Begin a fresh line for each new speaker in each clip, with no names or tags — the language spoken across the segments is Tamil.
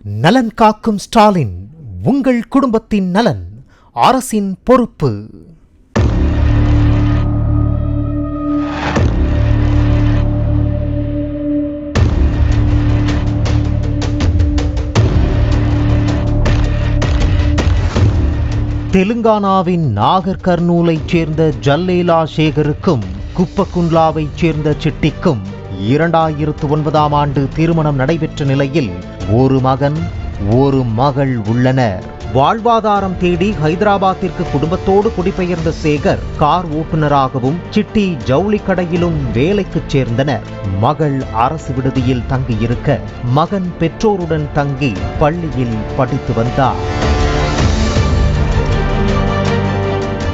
நலன் காக்கும் ஸ்டாலின், உங்கள் குடும்பத்தின் நலன் அரசின் பொறுப்பு. தெலுங்கானாவின் நாகர் கர்னூலைச் சேர்ந்த ஜல்லேலா சேகருக்கும் குப்பகுண்ட்லாவைச் சேர்ந்த சிட்டிக்கும் 2009ஆம் ஆண்டு திருமணம் நடைபெற்ற நிலையில் ஒரு மகன் ஒரு மகள் உள்ளனர். வாழ்வாதாரம் தேடி ஹைதராபாத்திற்கு குடும்பத்தோடு குடிபெயர்ந்த சேகர் கார் ஓட்டுநராகவும் சிட்டி ஜவுளி கடையிலும் வேலைக்கு சேர்ந்தனர். மகள் அரசு விடுதியில் தங்கியிருக்க மகன் பெற்றோருடன் தங்கி பள்ளியில் படித்து வந்தார்.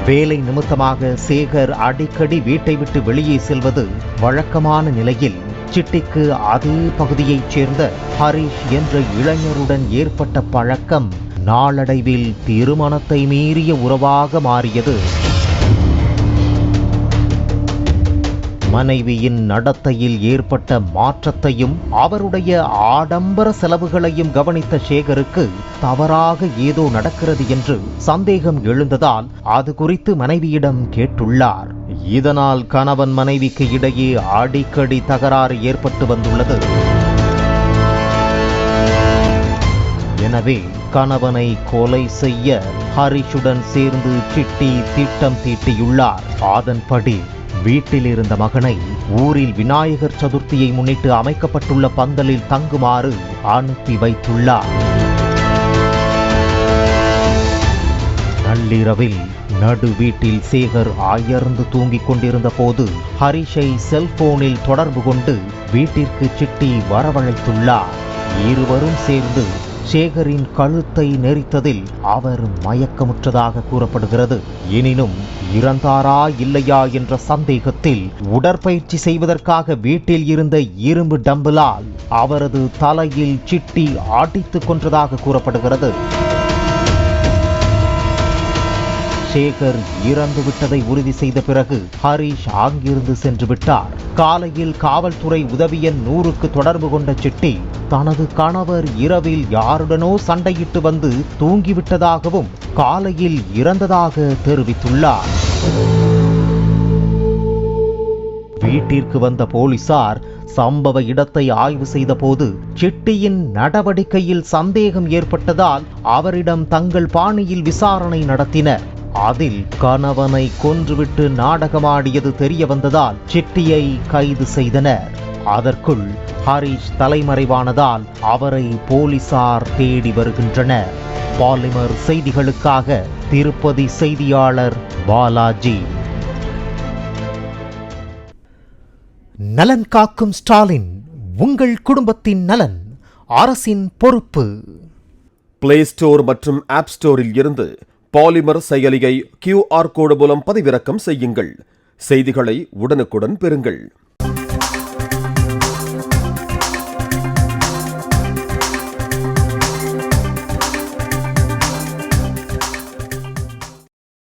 வேலை நிமித்தமாக சேகர் அடிக்கடி வீட்டை விட்டு வெளியே செல்வது வழக்கமான நிலையில் சிட்டிக்கு அதே பகுதியைச் சேர்ந்த ஹரிஷ் என்ற இளைஞருடன் ஏற்பட்ட பழக்கம் நாளடைவில் திருமணத்தை மீறிய உறவாக மாறியது. மனைவியின் நடத்தையில் ஏற்பட்ட மாற்றத்தையும் அவருடைய ஆடம்பர செலவுகளையும் கவனித்த சேகருக்கு தவறாக ஏதோ நடக்கிறது என்று சந்தேகம் எழுந்ததால் அது குறித்து மனைவியிடம் கேட்டுள்ளார். இதனால் கணவன் மனைவிக்கு இடையே அடிக்கடி தகராறு ஏற்பட்டு வந்துள்ளது. எனவே கணவனை கொலை செய்ய ஹரிஷுடன் சேர்ந்து சிட்டி திட்டம் தீட்டியுள்ளார். அதன்படி வீட்டில் இருந்த மகனை ஊரில் விநாயகர் சதுர்த்தியை முன்னிட்டு அமைக்கப்பட்டுள்ள பந்தலில் தங்குமாறு அனுப்பி வைத்துள்ளார். நள்ளிரவில் நடு வீட்டில் சேகர் அயர்ந்து தூங்கிக் கொண்டிருந்த போது ஹரிஷை செல்போனில் தொடர்பு கொண்டு வீட்டிற்கு சிட்டி வரவழைத்துள்ளார். இருவரும் சேர்ந்து சேகரின் கழுத்தை நெரித்ததில் அவர் மயக்கமுற்றதாக கூறப்படுகிறது. எனினும் இறந்தாரா இல்லையா என்ற சந்தேகத்தில் உடற்பயிற்சி செய்வதற்காக வீட்டில் இருந்த இரும்பு டம்பிளால் அவரது தலையில் சிட்டி அடித்துக் கொன்றதாக கூறப்படுகிறது. சேகர் இறந்து விட்டதை உறுதி செய்த பிறகு ஹரிஷ் அங்கிருந்து சென்று விட்டார். காலையில் காவல்துறை உதவி எண் 100க்கு தொடர்பு கொண்ட சிட்டி தனது கணவர் இரவில் யாருடனோ சண்டையிட்டு வந்து தூங்கிவிட்டதாகவும் காலையில் இறந்ததாக தெரிவித்துள்ளார். வீட்டிற்கு வந்த போலீசார் சம்பவ இடத்தை ஆய்வு செய்த போது சிட்டியின் நடவடிக்கையில் சந்தேகம் ஏற்பட்டதால் அவரிடம் தங்கள் பாணியில் விசாரணை நடத்தினர். அதில் கணவனை கொன்றுவிட்டு நாடகமாடியது தெரிய வந்ததால் சிட்டியை கைது செய்தனர். அதற்குள் ஹரிஷ் தலைமறைவானதால் அவரை போலீசார் தேடி வருகின்றனர். பாலிமர் செய்திகளுக்காக திருப்பதி செய்தியாளர் பாலாஜி. நலன் காக்கும் ஸ்டாலின், உங்கள் குடும்பத்தின் நலன் அரசின் பொறுப்பு.
பிளே ஸ்டோர் மற்றும் ஆப் ஸ்டோரில் இருந்து பாலிமர் செயலியை QR கோடு மூலம் பதிவிறக்கம் செய்யுங்கள். செய்திகளை உடனுக்குடன் பெறுங்கள்.